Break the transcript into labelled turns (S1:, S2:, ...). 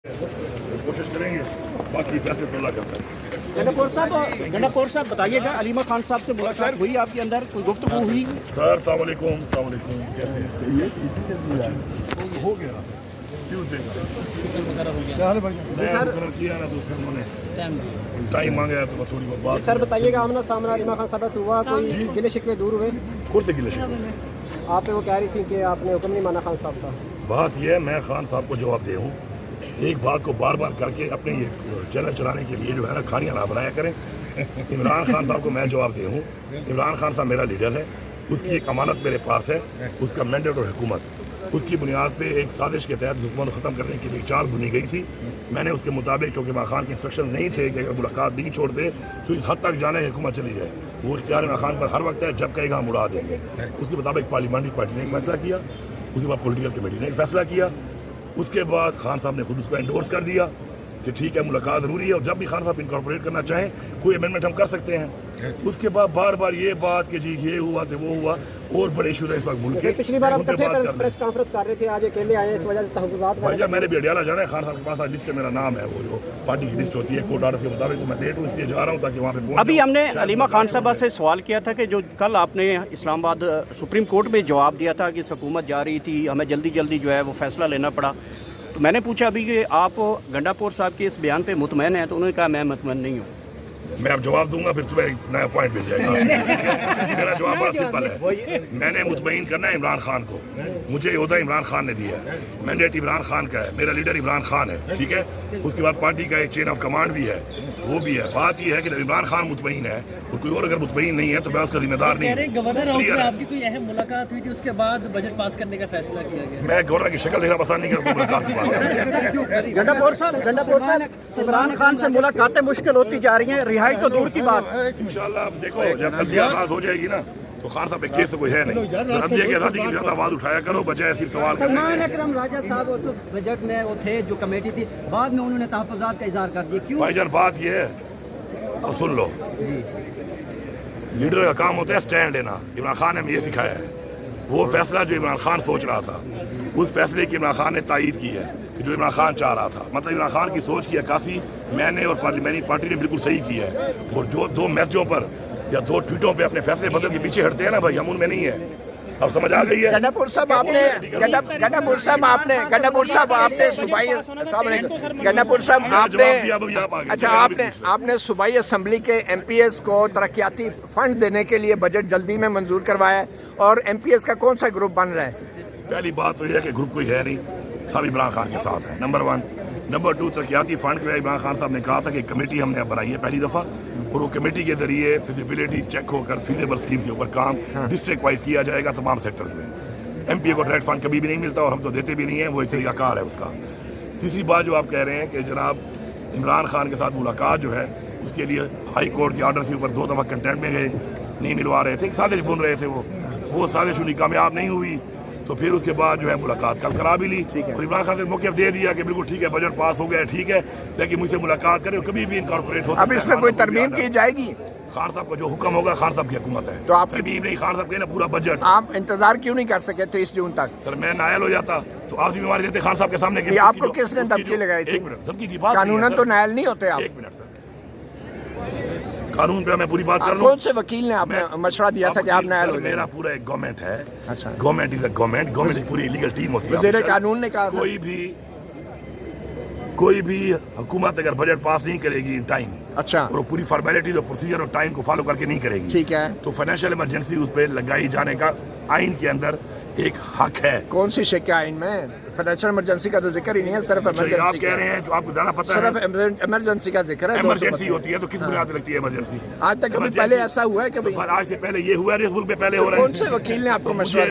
S1: कोशिश करेंगे, बाकी फैसले तो अल्लाह करता है।
S2: गंडापुर साहब बताइएगा, अलीमा खान साहब से मुलाकात हुई आपके अंदर, कोई गुफ्तगू हुई?
S1: सर अस्सलाम वालेकुम, कैसे हैं? हो गया ट्यूसडे का मुकर्रर किया ना, तो उसका उन्होंने टाइम मांगा है, तो थोड़ी बहुत बात।
S3: सर बताइएगा, आमना सामना अलीमा खान साहब से हुआ, कोई गिले शिकवे दूर हुए?
S1: खुद से गिले शिकवे
S3: आप पे वो कह रही थी कि आपने हुक्म नहीं माना खान साहब का।
S1: बात यह है, मैं खान साहब को जवाब दे हूँ, एक बात को बार बार करके अपने ये चैनल चलाने के लिए जो है ना, खानियाँ ना बनाया करें। इमरान खान साहब को मैं जवाब दे हूँ, इमरान खान साहब मेरा लीडर है, उसकी एक अमानत मेरे पास है, उसका मैंडेट और हुकूमत, उसकी बुनियाद पे एक साजिश के तहत हुकूमत ख़त्म करने की एक चाल बुनी गई थी। मैंने उसके मुताबिक, चूँकि इमरान खान के इंस्ट्रक्शन नहीं थे कि अगर मुलाकात नहीं छोड़ते तो इस हद तक जाने हुकूमत चली जाए, वो इख्तियार इमरान खान पर हर वक्त है, जब कहेगा हम उड़ा देंगे। उसके मुताबिक पार्लियामेंट्री पार्टी ने एक फैसला किया, उसके बाद पॉलिटिकल कमेटी ने एक फैसला किया, उसके बाद खान साहब ने खुद उसको एंडोर्स कर दिया कि ठीक है मुलाकात ज़रूरी है, और जब भी खान साहब इनकॉर्पोरेट करना चाहें कोई अमेंडमेंट हम कर सकते हैं। उसके बाद बार बार ये बात कि जी ये हुआ तो वो हुआ, और बड़े इशू है इस वक्त मुल्क के।
S3: पिछली बार आप प्रेस कॉन्फ्रेंस कर रहे थे, आज अकेले आए, इस वजह से तहफ़्फ़ुज़ात
S1: भाई मैंने भी अडियाला जाना है, खान साहब के पास आज लिस्ट में मेरा नाम है, वो जो पार्टी की लिस्ट होती है कोर्ट ऑर्डर के मुताबिक, तो मैं लेट हूँ इसलिए जा रहा हूँ ताकि वहाँ पे
S2: अभी हमने अलीमा खान साहबा से सवाल किया था कि जो कल आपने इस्लामाबाद सुप्रीम कोर्ट में जवाब दिया था कि हुकूमत जा रही थी, हमें जल्दी जल्दी जो है वो फैसला लेना पड़ा, तो मैंने पूछा अभी कि आप गंडापुर साहब के इस बयान पे मुतमईन हैं, तो उन्होंने कहा मैं मुतमईन नहीं हूँ।
S1: मैं अब जवाब दूंगा, फिर तुम्हें एक नया पॉइंट मिल जाएगा। मेरा जवाब बड़ा सिंपल है, मैंने मुतमईन करना है इमरान खान को, मुझे ये होता इमरान खान ने दिया है, मैंडेट इमरान खान का है, मेरा लीडर इमरान खान है, ठीक है। उसके बाद पार्टी का एक चेन ऑफ कमांड भी है, वो भी है। बात ये है कि इमरान खान मुतमईन है और कोई और अगर मुतमईन नहीं है तो मैं उसका जिम्मेदार नहीं हूँ।
S4: गवर्नर हाउस में आपकी कोई अहम मुलाकात हुई थी, उसके बाद बजट पास करने का फैसला किया गया?
S1: मैं गवर्नर की शक्ल देखना पसंद नहीं करता,
S2: गंडापुर साहब इमरान खान से मुलाकातें मुश्किल होती जा रही हैं, रिहाई तो दूर की बात।
S1: इंशाल्लाह देखो जब तब्दीली आगाज हो जाएगी ना, तो खान साहब एक केस तो कोई है नहीं, रद्दिए की आज़ादी की ज़्यादा आवाज़ उठाया करो बजाय सिर्फ सवाल करने
S4: सलमान अकरम राजा साहब उस बजट में वो थे जो कमेटी थी, बाद में उन्होंने तहफ़्फ़ुज़ात का इज़हार कर दिया, क्यों?
S1: भाईजान बात ये है, और सुन लो, लीडर का काम होता है स्टैंड लेना। इमरान खान ने हमें ये सिखाया है, वो फैसला जो इमरान खान सोच रहा था, उस फैसले की इमरान खान ने तायीद की है कि जो इमरान खान चाह रहा था, मतलब इमरान खान की सोच की अक्कासी मैंने और पार्लियामेंट्री पार्टी ने बिल्कुल सही की है। और जो दो मैसेजों पर या दो ट्वीटों पे अपने फैसले बदल के पीछे हटते हैं ना भाई, हम उनमें नहीं है। अब समझ आ गई है?
S5: गंडापुर साहब आपने अच्छा आपने सूबाई असम्बली के MPS को तरक्याती फंड देने के लिए बजट जल्दी में मंजूर करवाया है, और MPS का कौन सा ग्रुप बन रहा है?
S1: पहली बात तो यह है कि ग्रुप कोई है नहीं, सब इमरान खान के साथ है, नंबर 1। नंबर 2, तरक्याती फंड के लिए इमरान खान साहब ने कहा था कि कमेटी हमने अब बनाई है पहली दफ़ा, और वो कमेटी के जरिए फिजिबिलिटी चेक होकर फीजेबल स्कीम के ऊपर काम डिस्ट्रिक्ट वाइज किया जाएगा तमाम सेक्टर्स में। MPA को डायरेक्ट फंड कभी भी नहीं मिलता और हम तो देते भी नहीं है, वो एक तरीकाकार है उसका। तीसरी बात जो आप कह रहे हैं कि जनाब इमरान खान के साथ मुलाकात जो है, उसके लिए हाई कोर्ट के ऑर्डर के ऊपर 2 दफ़ा कंटेंट में गए, नहीं मिलवा रहे थे, साजिश बुन रहे थे, वो साजिश उन्हीं कामयाब नहीं हुई, तो फिर उसके बाद जो है मुलाकात कल करा भी ली, और इमरान खान ने मौक़िफ़ दे दिया कि बिल्कुल ठीक है बजट पास हो गया, ठीक है, लेकिन मुझसे मुलाकात करें, कभी भी इनकॉर्पोरेट हो सकता है।
S5: अब इसमें कोई तरमीम की जाएगी?
S1: खान साहब का जो हुक्म होगा, खान साहब की हुकूमत है,
S5: तो आप
S1: तरमीम नहीं, खान साहब के ना पूरा बजट।
S5: आप इंतजार क्यों नहीं कर सके 30 जून तक?
S1: सर मैं नायल हो जाता तो आप जिम्मेवारी लेते खान साहब के सामने कि
S5: आपको किसने धमकी लगाई थी?
S1: एक मिनट, धमकी की बात
S5: कानूनन तो नायल नहीं होते आप।
S1: एक मिनट सर, कानून पे मैं पूरी बात कर लूं।
S5: कौन से वकील ने आपने मशवरा दिया था कि आप नायल हो?
S1: मेरा पूरा एक गवर्नमेंट है,
S5: अच्छा,
S1: गवर्नमेंट इज अ गवर्नमेंट की पूरी लीगल टीम होती है।
S5: वज़ीर कानून ने कहा
S1: कोई भी हुकूमत अगर बजट पास नहीं करेगी टाइम,
S5: अच्छा,
S1: और पूरी फॉर्मेलिटीज और प्रोसीजर और टाइम को फॉलो करके नहीं करेगी,
S5: ठीक है,
S1: तो फाइनेंशियल इमरजेंसी उस पर लगाई जाने का आइन के अंदर एक हक है।
S5: कौन सी शिक आइन में? फाइनेंशियल इमरजेंसी का तो जिक्र ही नहीं है, सिर्फ इमरजेंसी।
S1: आप कह रहे हैं जो आपको ज्यादा पता है,
S5: सिर्फ इमरजेंसी का जिक्र है।
S1: इमरजेंसी होती है तो किस बुनियाद पे लगती है इमरजेंसी?
S5: आज तक कभी पहले ऐसा हुआ है? कभी
S1: आज से पहले ये हुआ है, इस मुल्क में पहले हो रहा है।
S5: कौन से वकील ने आपको मशवरा